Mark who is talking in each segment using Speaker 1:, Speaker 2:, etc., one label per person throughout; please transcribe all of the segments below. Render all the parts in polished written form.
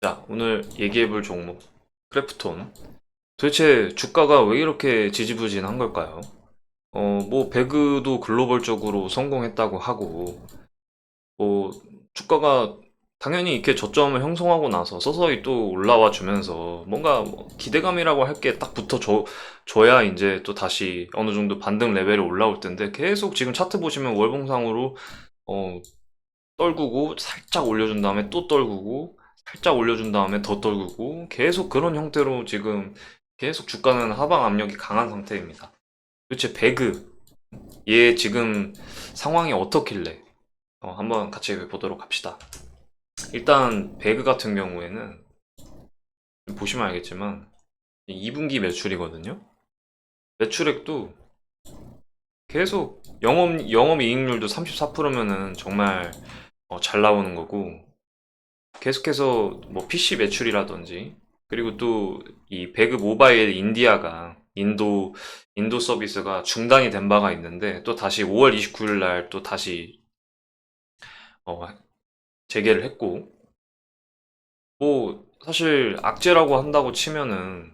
Speaker 1: 자, 오늘 얘기해볼 종목 크래프톤. 도대체 주가가 왜 이렇게 지지부진한 걸까요? 뭐 배그도 글로벌적으로 성공했다고 하고, 뭐 주가가 당연히 이렇게 저점을 형성하고 나서 서서히 또 올라와 주면서 뭔가 뭐 기대감이라고 할 게 딱 줘야 이제 또 다시 어느 정도 반등 레벨이 올라올 텐데, 계속 지금 차트 보시면 월봉상으로 어, 떨구고 살짝 올려준 다음에 또 떨구고 살짝 올려준 다음에 더 떨구고 계속 그런 형태로 지금 계속 주가는 하방 압력이 강한 상태입니다. 도대체 배그 얘 지금 상황이 어떻길래 한번 같이 보도록 합시다. 일단 배그 같은 경우에는 보시면 알겠지만 2분기 매출이거든요. 매출액도 계속 영업이익률도 34%면은 정말 잘 나오는 거고, 계속해서 뭐 PC 매출이라든지, 그리고 또 이 배그 모바일 인디아가 인도 서비스가 중단이 된 바가 있는데, 또 다시 5월 29일 날 또 다시 어, 재개를 했고, 뭐 사실 악재라고 한다고 치면은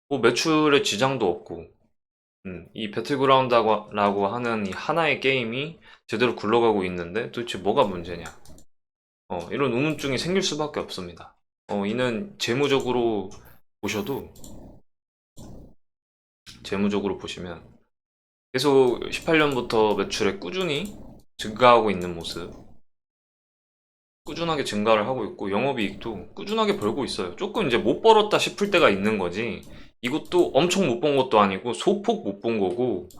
Speaker 1: 뭐 매출에 지장도 없고, 이 배틀그라운드라고 하는 이 하나의 게임이 제대로 굴러가고 있는데 도대체 뭐가 문제냐? 이런 의문증이 생길 수밖에 없습니다. 이는 보셔도, 재무적으로 보시면 계속 18년부터 매출에 꾸준히 증가하고 있는 모습, 꾸준하게 증가를 하고 있고, 영업이익도 꾸준하게 벌고 있어요. 조금 이제 못 벌었다 싶을 때가 있는 거지, 이것도 엄청 못 본 것도 아니고 소폭 못 본 거고,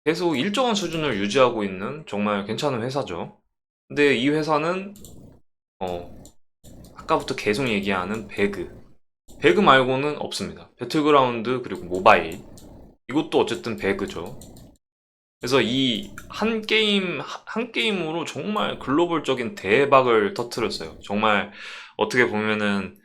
Speaker 1: 계속 일정한 수준을 유지하고 있는 정말 괜찮은 회사죠. 근데 이 회사는 어, 아까부터 계속 얘기하는 배그 말고는 없습니다. 배틀그라운드 그리고 모바일, 이것도 어쨌든 배그죠. 그래서 이 한 게임으로 정말 글로벌적인 대박을 터뜨렸어요. 정말 어떻게 보면은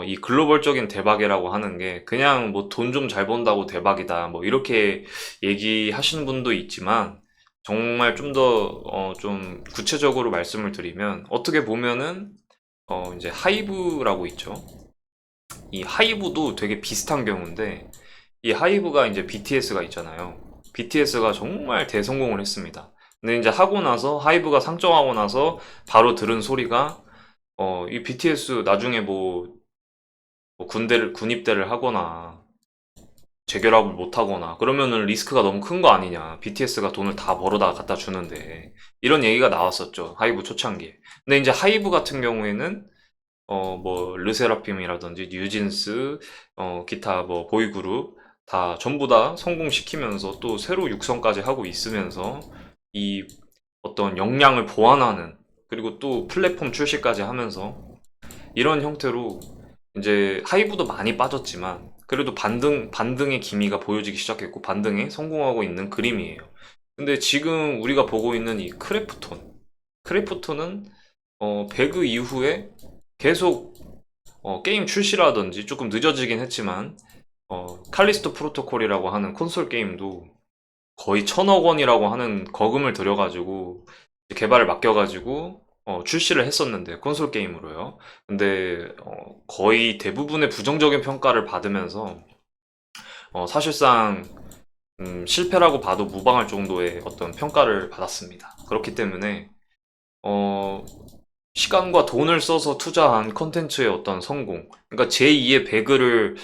Speaker 1: 이 글로벌적인 대박이라고 하는 게 그냥 뭐 돈 좀 잘 번다고 대박이다 뭐 이렇게 얘기하시는 분도 있지만, 정말 좀 더 좀 구체적으로 말씀을 드리면, 어떻게 보면은 이제 하이브라고 있죠. 이 하이브도 되게 비슷한 경우인데, 이 하이브가 이제 BTS가 있잖아요. BTS가 정말 대성공을 했습니다. 근데 이제 하고 나서 하이브가 상정하고 나서 바로 들은 소리가, 이 BTS 나중에 뭐 군입대를 하거나 재결합을 못 하거나 그러면은 리스크가 너무 큰 거 아니냐. BTS가 돈을 다 벌어다 갖다 주는데. 이런 얘기가 나왔었죠. 하이브 초창기에. 근데 이제 하이브 같은 경우에는 뭐 르세라핌이라든지 뉴진스, 기타 뭐 보이그룹 다 전부 다 성공시키면서 또 새로 육성까지 하고 있으면서 이 어떤 역량을 보완하는, 그리고 또 플랫폼 출시까지 하면서 이런 형태로 이제 하이브도 많이 빠졌지만 그래도 반등의 기미가 보여지기 시작했고 반등에 성공하고 있는 그림이에요. 근데 지금 우리가 보고 있는 이 크래프톤은 배그 이후에 계속 게임 출시라든지 조금 늦어지긴 했지만, 칼리스토 프로토콜이라고 하는 콘솔 게임도 거의 1,000억 원이라고 하는 거금을 들여가지고 개발을 맡겨가지고 출시를 했었는데, 콘솔 게임으로요. 근데 거의 대부분의 부정적인 평가를 받으면서 사실상 실패라고 봐도 무방할 정도의 어떤 평가를 받았습니다. 그렇기 때문에 어, 시간과 돈을 써서 투자한 컨텐츠의 어떤 성공, 그러니까 제2의 배그를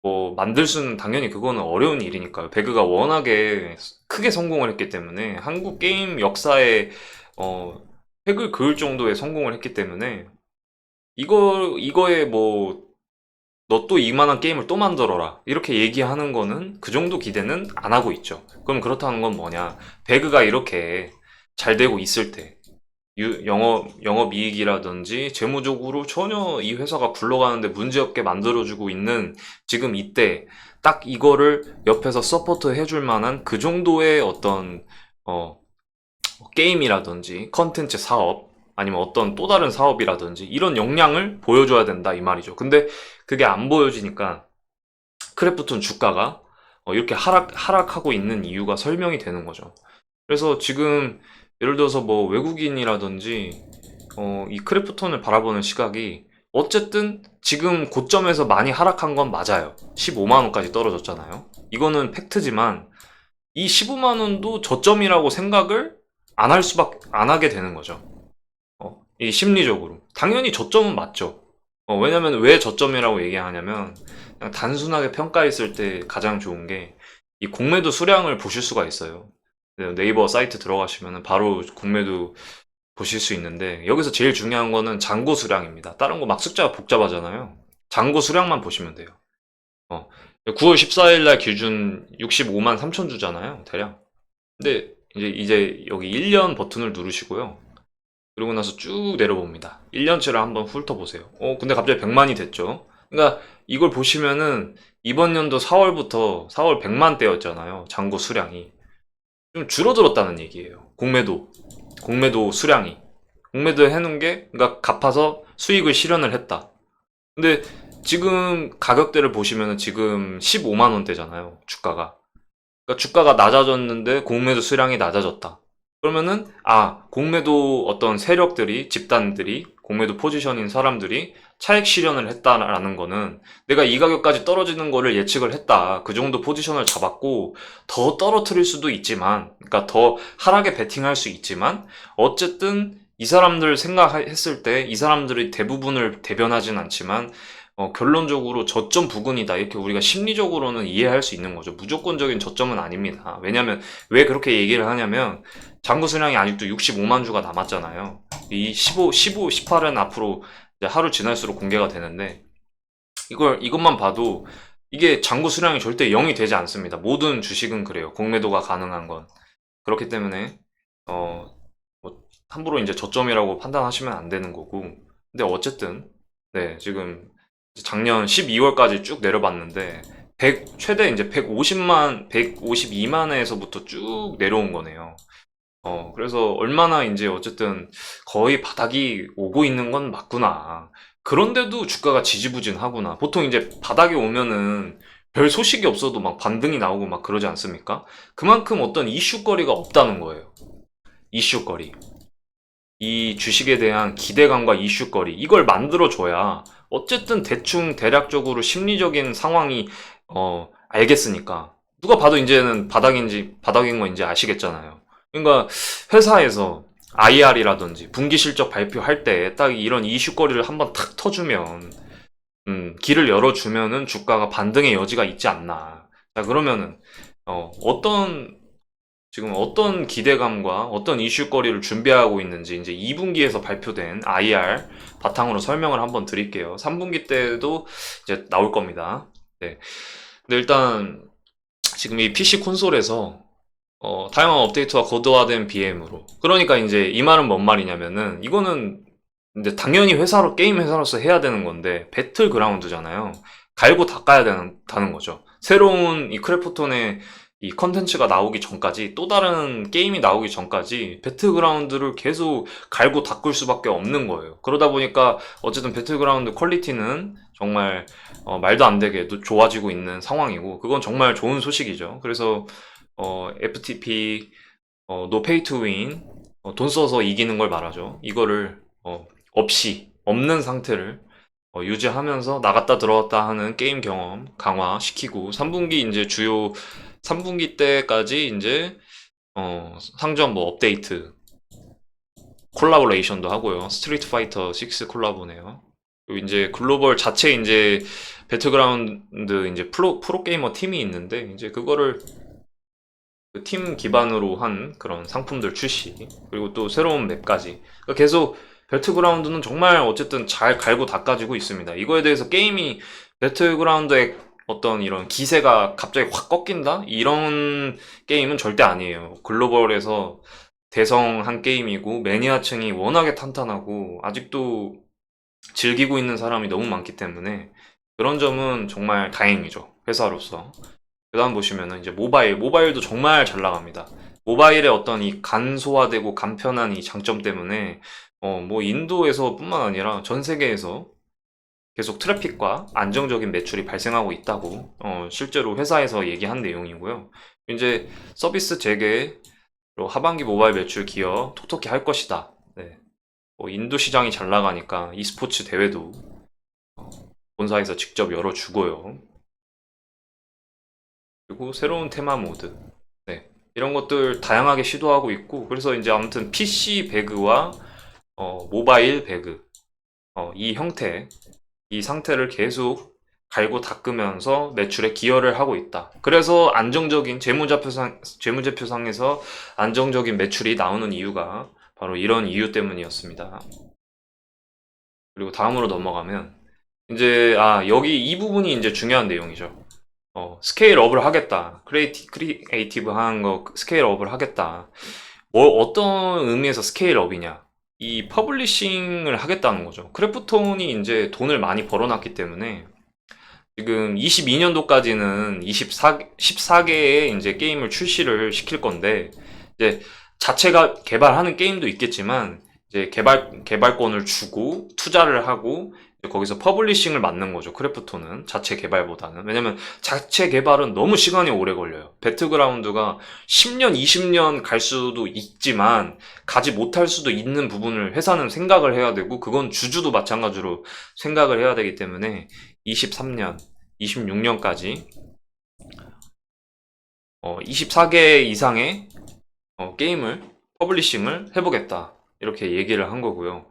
Speaker 1: 뭐 만들 수는 당연히 그거는 어려운 일이니까요. 배그가 워낙에 크게 성공을 했기 때문에, 한국 게임 역사에 어, 획을 그을 정도의 성공을 했기 때문에, 이거에 뭐 너 또 이만한 게임을 또 만들어라 이렇게 얘기하는 거는, 그 정도 기대는 안 하고 있죠. 그럼 그렇다는 건 뭐냐? 배그가 이렇게 잘 되고 있을 때, 영업이익이라든지 재무적으로 전혀 이 회사가 굴러가는데 문제없게 만들어주고 있는 지금 이때, 딱 이거를 옆에서 서포트 해줄 만한 그 정도의 어떤 어, 게임이라든지 컨텐츠 사업, 아니면 어떤 또 다른 사업이라든지 이런 역량을 보여줘야 된다 이 말이죠. 근데 그게 안 보여지니까 크래프톤 주가가 이렇게 하락하고 있는 이유가 설명이 되는 거죠. 그래서 지금 예를 들어서 뭐 외국인이라든지 이 크래프톤을 바라보는 시각이 어쨌든 지금 고점에서 많이 하락한 건 맞아요. 15만 원까지 떨어졌잖아요. 이거는 팩트지만 이 15만 원도 저점이라고 생각을 안 하게 되는 거죠. 이 심리적으로. 당연히 저점은 맞죠. 왜냐면 왜 저점이라고 얘기하냐면 그냥 단순하게 평가했을 때 가장 좋은 게 이 공매도 수량을 보실 수가 있어요. 네이버 사이트 들어가시면 바로 공매도 보실 수 있는데 여기서 제일 중요한 거는 잔고 수량입니다. 다른 거 막 숫자가 복잡하잖아요. 잔고 수량만 보시면 돼요. 9월 14일 날 기준 65만 3천 주잖아요, 대략. 근데 이제 여기 1년 버튼을 누르시고요. 그리고 나서 쭉 내려봅니다. 1년치를 한번 훑어보세요. 근데 갑자기 100만이 됐죠. 그러니까 이걸 보시면은 이번 연도 4월부터 4월 100만 대였잖아요. 잔고 수량이. 좀 줄어들었다는 얘기예요. 공매도 수량이. 공매도 해놓은 게, 그러니까 갚아서 수익을 실현을 했다. 근데 지금 가격대를 보시면은 지금 15만 원대잖아요. 주가가. 그러니까 주가가 낮아졌는데 공매도 수량이 낮아졌다. 그러면은 공매도 어떤 세력들이 집단들이 공매도 포지션인 사람들이 차익 실현을 했다라는 거는 내가 이 가격까지 떨어지는 거를 예측을 했다. 그 정도 포지션을 잡았고 더 떨어뜨릴 수도 있지만 그러니까 더 하락에 베팅할 수 있지만 어쨌든 이 사람들 생각했을 때 이 사람들이 대부분을 대변하진 않지만 결론적으로 저점 부근이다. 이렇게 우리가 심리적으로는 이해할 수 있는 거죠. 무조건적인 저점은 아닙니다. 왜냐면, 왜 그렇게 얘기를 하냐면, 잔고 수량이 아직도 65만 주가 남았잖아요. 이 18은 앞으로 이제 하루 지날수록 공개가 되는데, 이것만 봐도, 이게 잔고 수량이 절대 0이 되지 않습니다. 모든 주식은 그래요. 공매도가 가능한 건. 그렇기 때문에, 함부로 이제 저점이라고 판단하시면 안 되는 거고. 근데 어쨌든, 네, 지금 작년 12월까지 쭉 내려봤는데 최대 이제 152만에서부터 쭉 내려온 거네요. 그래서 얼마나 이제 어쨌든 거의 바닥이 오고 있는 건 맞구나. 그런데도 주가가 지지부진하구나. 보통 이제 바닥이 오면은 별 소식이 없어도 막 반등이 나오고 막 그러지 않습니까? 그만큼 어떤 이슈거리가 없다는 거예요. 이슈거리. 이 주식에 대한 기대감과 이슈거리 이걸 만들어줘야 어쨌든 대충 대략적으로 심리적인 상황이 알겠으니까 누가 봐도 이제는 바닥인 거 이제 아시겠잖아요. 그러니까 회사에서 IR이라든지 분기 실적 발표할 때 딱 이런 이슈거리를 한번 탁 터주면 길을 열어주면은 주가가 반등의 여지가 있지 않나. 자 그러면은 지금 어떤 기대감과 어떤 이슈거리를 준비하고 있는지 이제 2분기에서 발표된 IR 바탕으로 설명을 한번 드릴게요. 3분기 때도 이제 나올 겁니다. 네. 근데 일단 지금 이 PC 콘솔에서 다양한 업데이트와 고도화된 BM으로. 그러니까 이제 이 말은 뭔 말이냐면은 이거는 이제 당연히 게임 회사로서 해야 되는 건데 배틀그라운드잖아요. 갈고 닦아야 된다는 거죠. 새로운 이 크래프톤의 이 컨텐츠가 나오기 전까지 또 다른 게임이 나오기 전까지 배틀그라운드를 계속 갈고 닦을 수밖에 없는 거예요. 그러다 보니까 어쨌든 배틀그라운드 퀄리티는 정말 말도 안 되게 좋아지고 있는 상황이고 그건 정말 좋은 소식이죠. 그래서 FTP No Pay to Win 돈 써서 이기는 걸 말하죠. 이거를 없는 상태를 유지하면서 나갔다 들어왔다 하는 게임 경험 강화시키고 3분기 이제 주요 3분기 때까지 이제 상점 뭐 업데이트 콜라보레이션도 하고요. 스트리트 파이터 6 콜라보네요. 그리고 이제 글로벌 자체 이제 배틀그라운드 이제 프로게이머 팀이 있는데 이제 그거를 그 팀 기반으로 한 그런 상품들 출시 그리고 또 새로운 맵까지 그러니까 계속 배틀그라운드는 정말 어쨌든 잘 갈고 닦아지고 있습니다. 이거에 대해서 게임이 배틀그라운드의 어떤 이런 기세가 갑자기 확 꺾인다? 이런 게임은 절대 아니에요. 글로벌에서 대성한 게임이고 매니아층이 워낙에 탄탄하고 아직도 즐기고 있는 사람이 너무 많기 때문에 그런 점은 정말 다행이죠. 회사로서. 그 다음 보시면은 이제 모바일도 정말 잘 나갑니다. 모바일의 어떤 이 간소화되고 간편한 이 장점 때문에 뭐 인도에서 뿐만 아니라 전 세계에서 계속 트래픽과 안정적인 매출이 발생하고 있다고 실제로 회사에서 얘기한 내용이고요. 이제 서비스 재개, 그리고 하반기 모바일 매출 기여 톡톡히 할 것이다. 네. 인도 시장이 잘 나가니까 e스포츠 대회도 본사에서 직접 열어주고요. 그리고 새로운 테마 모드. 네. 이런 것들 다양하게 시도하고 있고, 그래서 이제 아무튼 PC 배그와 모바일 배그, 이 형태, 이 상태를 계속 갈고 닦으면서 매출에 기여를 하고 있다. 그래서 안정적인 재무제표상에서 안정적인 매출이 나오는 이유가 바로 이런 이유 때문이었습니다. 그리고 다음으로 넘어가면 이제 여기 이 부분이 이제 중요한 내용이죠. 스케일업을 하겠다. 크리에이티브한 거 스케일업을 하겠다. 어떤 의미에서 스케일업이냐? 이 퍼블리싱을 하겠다는 거죠. 크래프톤이 이제 돈을 많이 벌어놨기 때문에 지금 22년도까지는 14개의 이제 게임을 출시를 시킬 건데, 이제 자체가 개발하는 게임도 있겠지만, 이제 개발권을 주고, 투자를 하고, 이제 거기서 퍼블리싱을 맡는 거죠. 크래프톤은. 자체 개발보다는. 왜냐면 자체 개발은 너무 시간이 오래 걸려요. 배틀그라운드가 10년, 20년 갈 수도 있지만, 가지 못할 수도 있는 부분을 회사는 생각을 해야 되고, 그건 주주도 마찬가지로 생각을 해야 되기 때문에, 23년, 26년까지 24개 이상의 게임을 퍼블리싱을 해보겠다. 이렇게 얘기를 한 거고요.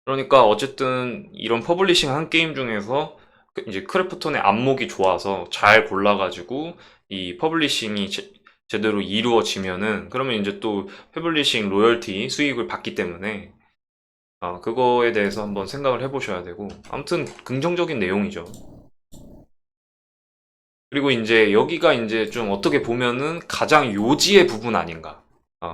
Speaker 1: 그러니까 어쨌든 이런 퍼블리싱 한 게임 중에서 이제 크래프톤의 안목이 좋아서 잘 골라가지고 이 퍼블리싱이 제대로 이루어지면은 그러면 이제 또 퍼블리싱 로열티 수익을 받기 때문에 그거에 대해서 한번 생각을 해보셔야 되고, 아무튼 긍정적인 내용이죠. 그리고 이제 여기가 이제 좀 어떻게 보면은 가장 요지의 부분 아닌가.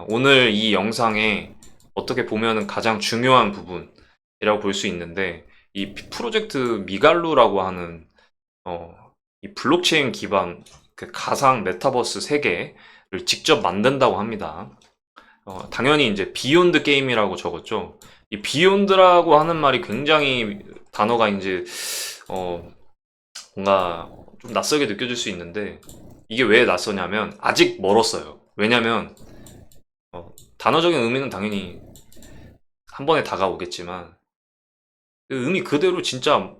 Speaker 1: 오늘 이 영상에 어떻게 보면은 가장 중요한 부분이라고 볼 수 있는데, 이 프로젝트 미갈루라고 하는 이 블록체인 기반 그 가상 메타버스 세계를 직접 만든다고 합니다. 당연히 이제 비욘드 게임이라고 적었죠. 이 비욘드라고 하는 말이 굉장히 단어가 이제 뭔가 좀 낯설게 느껴질 수 있는데, 이게 왜 낯서냐면 아직 멀었어요. 왜냐면 단어적인 의미는 당연히 한 번에 다가오겠지만 그 의미 그대로 진짜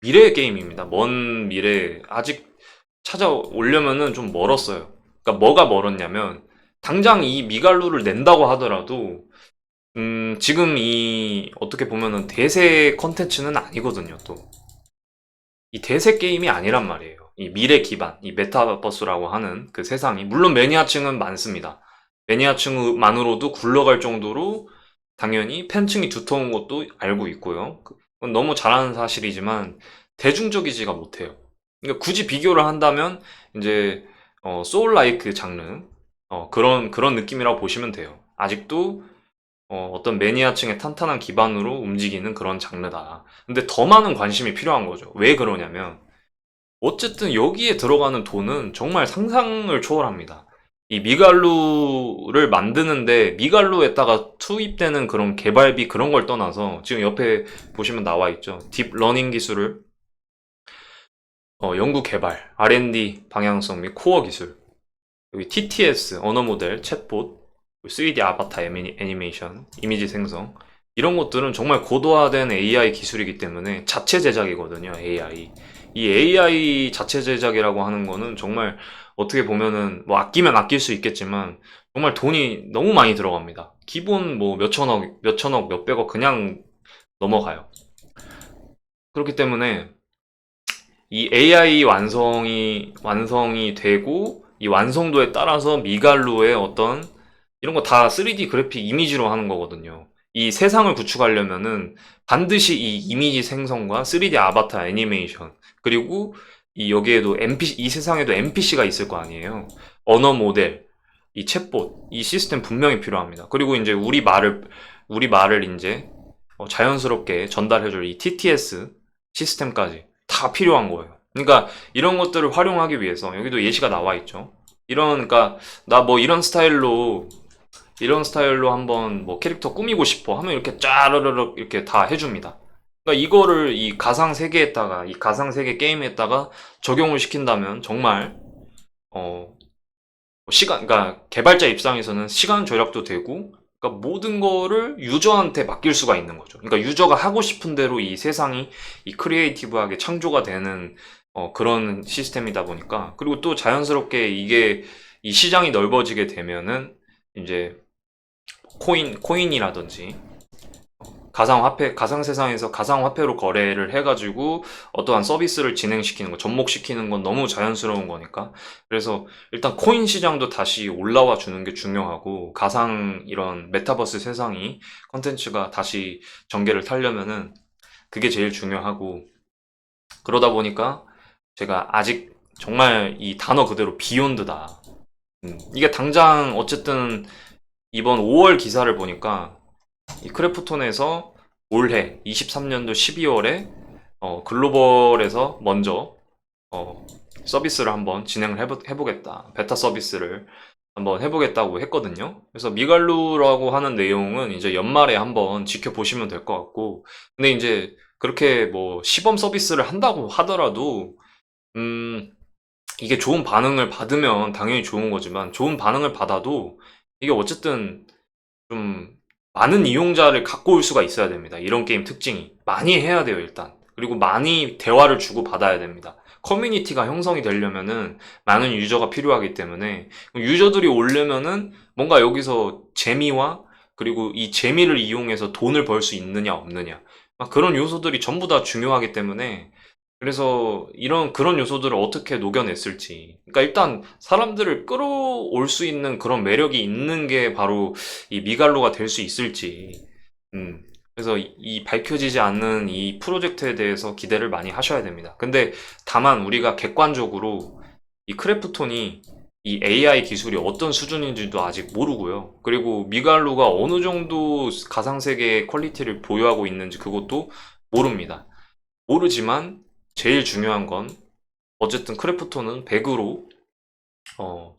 Speaker 1: 미래의 게임입니다. 먼 미래 아직 찾아오려면은 좀 멀었어요. 그러니까 뭐가 멀었냐면 당장 이 미갈루를 낸다고 하더라도 지금 이 어떻게 보면은 대세 컨텐츠는 아니거든요. 또 이 대세 게임이 아니란 말이에요. 이 미래 기반, 이 메타버스라고 하는 그 세상이, 물론 매니아층은 많습니다. 매니아층만으로도 굴러갈 정도로 당연히 팬층이 두터운 것도 알고 있고요. 그건 너무 잘 아는 사실이지만 대중적이지가 못해요. 그러니까 굳이 비교를 한다면 이제 소울 라이크 장르, 그런 느낌이라고 보시면 돼요. 아직도 어떤 매니아층의 탄탄한 기반으로 움직이는 그런 장르다. 근데 더 많은 관심이 필요한 거죠. 왜 그러냐면 어쨌든 여기에 들어가는 돈은 정말 상상을 초월합니다. 이 미갈루를 만드는데 미갈루에다가 투입되는 그런 개발비 그런 걸 떠나서 지금 옆에 보시면 나와 있죠. 딥러닝 기술을 연구 개발, R&D 방향성 및 코어 기술, 여기 TTS 언어 모델, 챗봇, 3D 아바타 애니메이션, 이미지 생성, 이런 것들은 정말 고도화된 AI 기술이기 때문에 자체 제작이거든요. AI. 이 AI 자체 제작이라고 하는 거는 정말 어떻게 보면은 뭐 아끼면 아낄 수 있겠지만 정말 돈이 너무 많이 들어갑니다. 기본 뭐 몇천억, 몇백억 그냥 넘어가요. 그렇기 때문에 이 AI 완성이 되고 이 완성도에 따라서 미갈루의 어떤 이런 거 다 3D 그래픽 이미지로 하는 거거든요. 이 세상을 구축하려면은 반드시 이 이미지 생성과 3D 아바타 애니메이션, 그리고 이 여기에도 이 세상에도 NPC가 있을 거 아니에요. 언어 모델, 이 챗봇, 이 시스템 분명히 필요합니다. 그리고 이제 우리 말을 이제 자연스럽게 전달해줄 이 TTS 시스템까지 다 필요한 거예요. 그러니까 이런 것들을 활용하기 위해서 여기도 예시가 나와 있죠. 그러니까 나 뭐 이런 스타일로 한번 뭐 캐릭터 꾸미고 싶어 하면 이렇게 짜르르륵 이렇게 다 해줍니다. 그러니까 이거를 이 가상 세계에다가 이 가상 세계 게임에다가 적용을 시킨다면 정말 그러니까 개발자 입장에서는 시간 절약도 되고 그러니까 모든 거를 유저한테 맡길 수가 있는 거죠. 그러니까 유저가 하고 싶은 대로 이 세상이 이 크리에이티브하게 창조가 되는 그런 시스템이다 보니까, 그리고 또 자연스럽게 이게 이 시장이 넓어지게 되면은 이제 코인이라든지 가상화폐, 가상세상에서 가상화폐로 거래를 해가지고 어떠한 서비스를 진행시키는 거, 접목시키는 건 너무 자연스러운 거니까. 그래서 일단 코인 시장도 다시 올라와 주는 게 중요하고, 가상 이런 메타버스 세상이 컨텐츠가 다시 전개를 타려면은 그게 제일 중요하고, 그러다 보니까 제가 아직 정말 이 단어 그대로 비욘드다. 이게 당장 어쨌든 이번 5월 기사를 보니까 이 크래프톤에서 올해 23년도 12월에 글로벌에서 먼저 서비스를 한번 진행을 해보겠다. 베타 서비스를 한번 해보겠다고 했거든요. 그래서 미갈루라고 하는 내용은 이제 연말에 한번 지켜보시면 될 것 같고, 근데 이제 그렇게 뭐 시범 서비스를 한다고 하더라도 이게 좋은 반응을 받으면 당연히 좋은 거지만, 좋은 반응을 받아도 이게 어쨌든 좀 많은 이용자를 갖고 올 수가 있어야 됩니다. 이런 게임 특징이. 많이 해야 돼요, 일단. 그리고 많이 대화를 주고 받아야 됩니다. 커뮤니티가 형성이 되려면은 많은 유저가 필요하기 때문에, 유저들이 오려면은 뭔가 여기서 재미와, 그리고 이 재미를 이용해서 돈을 벌 수 있느냐 없느냐, 막 그런 요소들이 전부 다 중요하기 때문에, 그래서 그런 요소들을 어떻게 녹여냈을지. 그러니까 일단 사람들을 끌어올 수 있는 그런 매력이 있는 게 바로 이 미갈로가 될 수 있을지. 그래서 이 밝혀지지 않는 이 프로젝트에 대해서 기대를 많이 하셔야 됩니다. 근데 다만 우리가 객관적으로 이 크래프톤이 이 AI 기술이 어떤 수준인지도 아직 모르고요. 그리고 미갈루가 어느 정도 가상세계의 퀄리티를 보유하고 있는지 그것도 모릅니다. 모르지만 제일 중요한 건 어쨌든 크래프톤은 100으로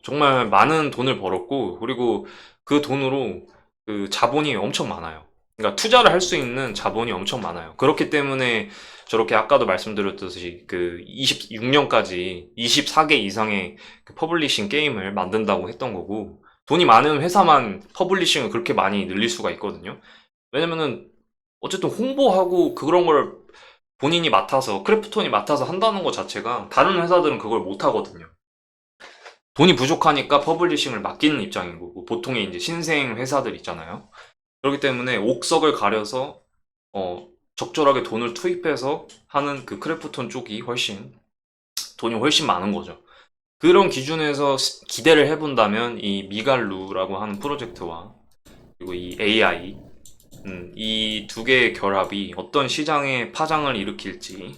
Speaker 1: 정말 많은 돈을 벌었고, 그리고 그 돈으로 그 자본이 엄청 많아요. 그러니까 투자를 할 수 있는 자본이 엄청 많아요. 그렇기 때문에 저렇게 아까도 말씀드렸듯이 그 26년까지 24개 이상의 그 퍼블리싱 게임을 만든다고 했던 거고, 돈이 많은 회사만 퍼블리싱을 그렇게 많이 늘릴 수가 있거든요. 왜냐면은 어쨌든 홍보하고 그런 걸 본인이 맡아서, 크래프톤이 맡아서 한다는 것 자체가 다른 회사들은 그걸 못 하거든요. 돈이 부족하니까 퍼블리싱을 맡기는 입장인 거고, 보통의 이제 신생 회사들 있잖아요. 그렇기 때문에 옥석을 가려서 적절하게 돈을 투입해서 하는 그 크래프톤 쪽이 돈이 훨씬 많은 거죠. 그런 기준에서 기대를 해본다면 이 미갈루라고 하는 프로젝트와 그리고 이 AI, 이 두 개의 결합이 어떤 시장의 파장을 일으킬지,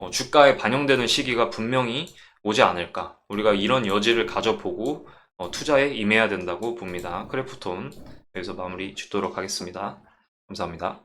Speaker 1: 주가에 반영되는 시기가 분명히 오지 않을까. 우리가 이런 여지를 가져보고 투자에 임해야 된다고 봅니다. 크래프톤 여기서 마무리 짓도록 하겠습니다. 감사합니다.